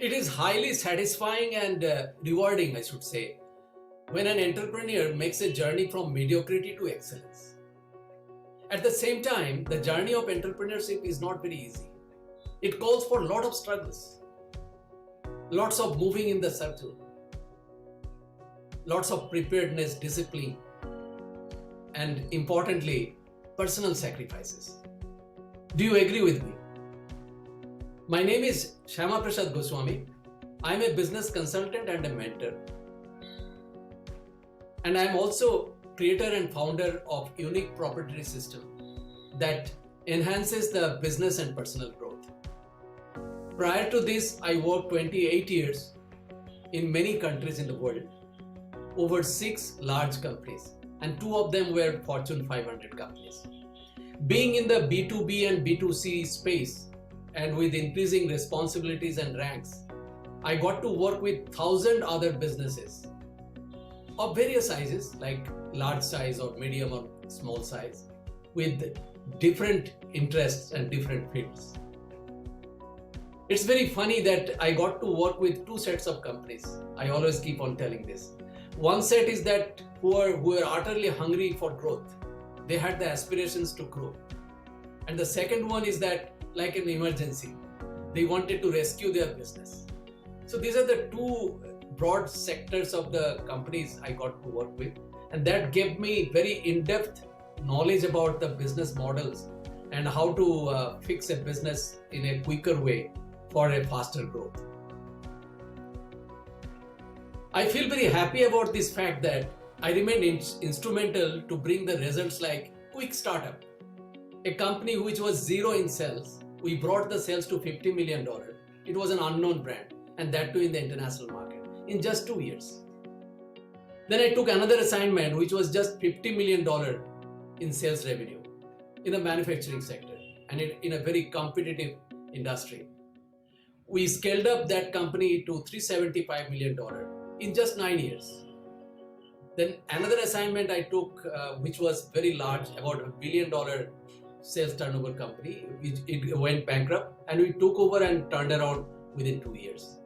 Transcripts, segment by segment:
It is highly satisfying and rewarding, I should say, when an entrepreneur makes a journey from mediocrity to excellence. At the same time, the journey of entrepreneurship is not very easy. It calls for a lot of struggles, lots of moving in the circle, lots of preparedness, discipline, and importantly, personal sacrifices. Do you agree with me? My name is Shyama Prasad Goswami. I am a business consultant and a mentor. And I am also creator and founder of Unique Proprietary System that enhances the business and personal growth. Prior to this, I worked 28 years in many countries in the world, over 6 large companies, and 2 of them were Fortune 500 companies. Being in the B2B and B2C space, and with increasing responsibilities and ranks, I got to work with 1,000 other businesses of various sizes, like large size or medium or small size, with different interests and different fields. It's very funny that I got to work with 2 sets of companies. I always keep on telling this. One set is that who are utterly hungry for growth. They had the aspirations to grow. And the second one is that, like an emergency, they wanted to rescue their business. So these are the 2 broad sectors of the companies I got to work with, and that gave me very in-depth knowledge about the business models and how to fix a business in a quicker way for a faster growth. I feel very happy about this fact that I remained instrumental to bring the results like Quick Startup, a company which was zero in sales. We brought the sales to $50 million. It was an unknown brand, and that too in the international market, in just 2 years. Then I took another assignment which was just $50 million in sales revenue in the manufacturing sector and in a very competitive industry. We scaled up that company to $375 million in just 9 years. Then another assignment I took, which was very large, about $1 billion sales turnover company. It went bankrupt, and we took over and turned around within 2 years.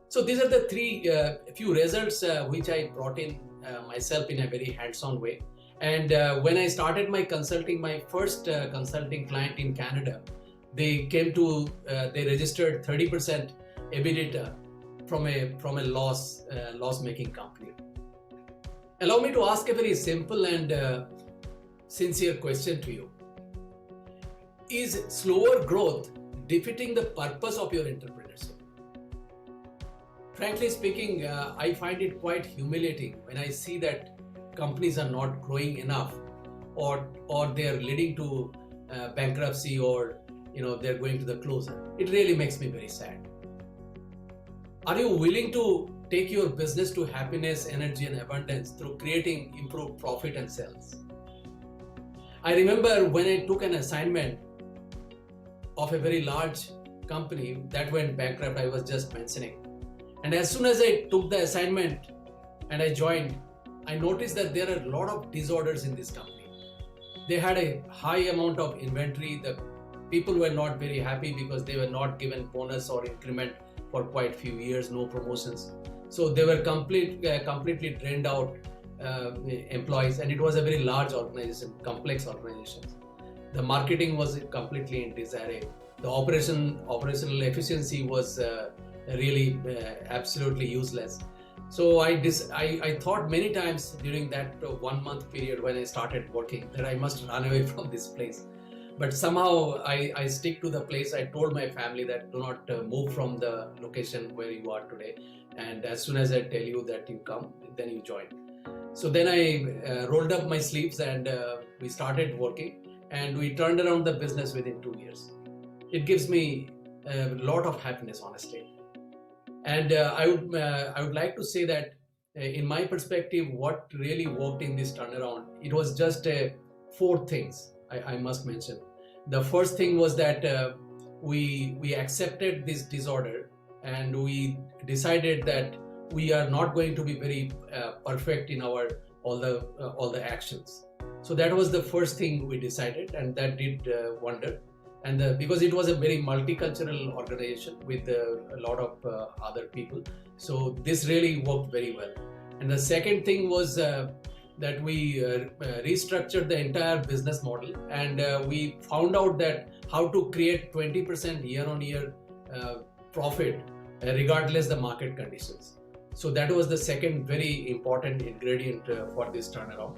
So these are the 3 few results which I brought in myself in a very hands-on way. And when I started my consulting, my first consulting client in Canada, they came to they registered 30% EBITDA from a loss-making company. Allow me to ask a very simple and sincere question to you. Is slower growth defeating the purpose of your entrepreneurship? Frankly speaking, I find it quite humiliating when I see that companies are not growing enough, or they are leading to bankruptcy, or they're going to the closure. It really makes me very sad. Are you willing to take your business to happiness, energy, and abundance through creating improved profit and sales? I remember when I took an assignment of a very large company that went bankrupt, I was just mentioning. And as soon as I took the assignment and I joined, I noticed that there are a lot of disorders in this company. They had a high amount of inventory. The people were not very happy because they were not given bonus or increment for quite a few years, no promotions. So they were completely drained out employees, and it was a very large organization, complex organization. The marketing was completely in disarray. The operational efficiency was really absolutely useless. So I thought many times during that 1 month period when I started working that I must run away from this place. But somehow I stick to the place. I told my family that do not move from the location where you are today. And as soon as I tell you that you come, then you join. So then I rolled up my sleeves and we started working, and we turned around the business within 2 years. It gives me a lot of happiness, honestly. And I would like to say that in my perspective, what really worked in this turnaround, it was just 4 things I must mention. The first thing was that we accepted this disorder, and we decided that we are not going to be very perfect in our all the actions. So that was the first thing we decided, and that did wonder. And because it was a very multicultural organization with a lot of other people, so this really worked very well. And the second thing was that we restructured the entire business model, and we found out that how to create 20% year-on-year profit regardless the market conditions. So that was the second very important ingredient for this turnaround.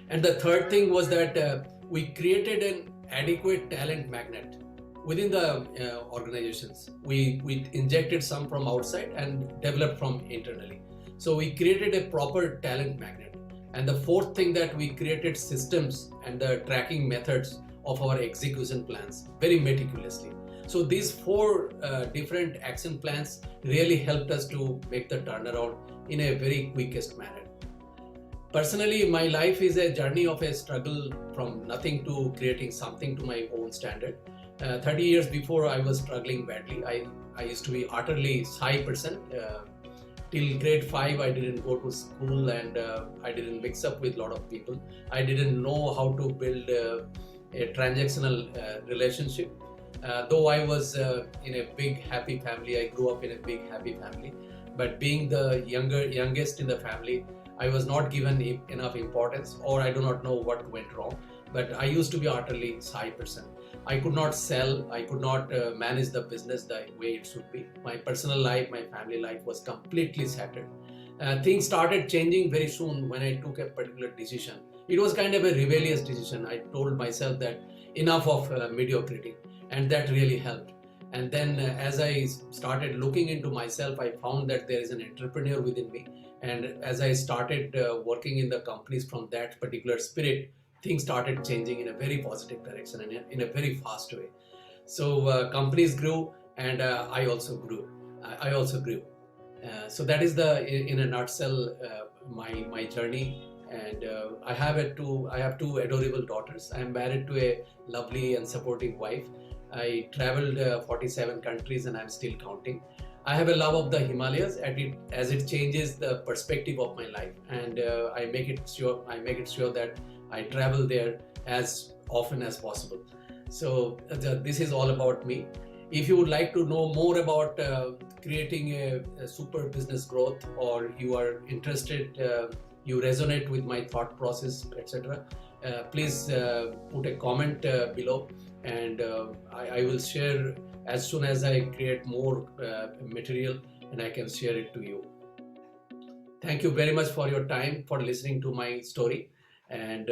And the third thing was that we created an adequate talent magnet within the organizations. We injected some from outside and developed from internally. So we created a proper talent magnet. And the fourth thing, that we created systems and the tracking methods of our execution plans very meticulously. So these four different action plans really helped us to make the turnaround in a very quickest manner. Personally, my life is a journey of a struggle from nothing to creating something to my own standard. 30 years before, I was struggling badly. I used to be utterly shy person. Till grade 5, I didn't go to school, and I didn't mix up with a lot of people. I didn't know how to build a transactional relationship. Though I was in a big happy family, I grew up in a big happy family. But being the youngest in the family, I was not given enough importance, or I do not know what went wrong. But I used to be utterly shy person. I could not sell, I could not manage the business the way it should be. My personal life, my family life was completely shattered. Things started changing very soon when I took a particular decision. It was kind of a rebellious decision. I told myself that enough of mediocrity, and that really helped. And then as I started looking into myself, I found that there is an entrepreneur within me. And as I started working in the companies from that particular spirit, things started changing in a very positive direction and in a very fast way. So companies grew, and I also grew. I also grew. So that is in a nutshell, my journey. And I have two adorable daughters. I am married to a lovely and supportive wife. I traveled 47 countries, and I'm still counting. I have a love of the Himalayas as it changes the perspective of my life, and I make it sure that I travel there as often as possible. So this is all about me. If you would like to know more about creating a super business growth, or you are interested, you resonate with my thought process, etc., please put a comment below, and I will share as soon as I create more material, and I can share it to you. Thank you very much for your time, for listening to my story, and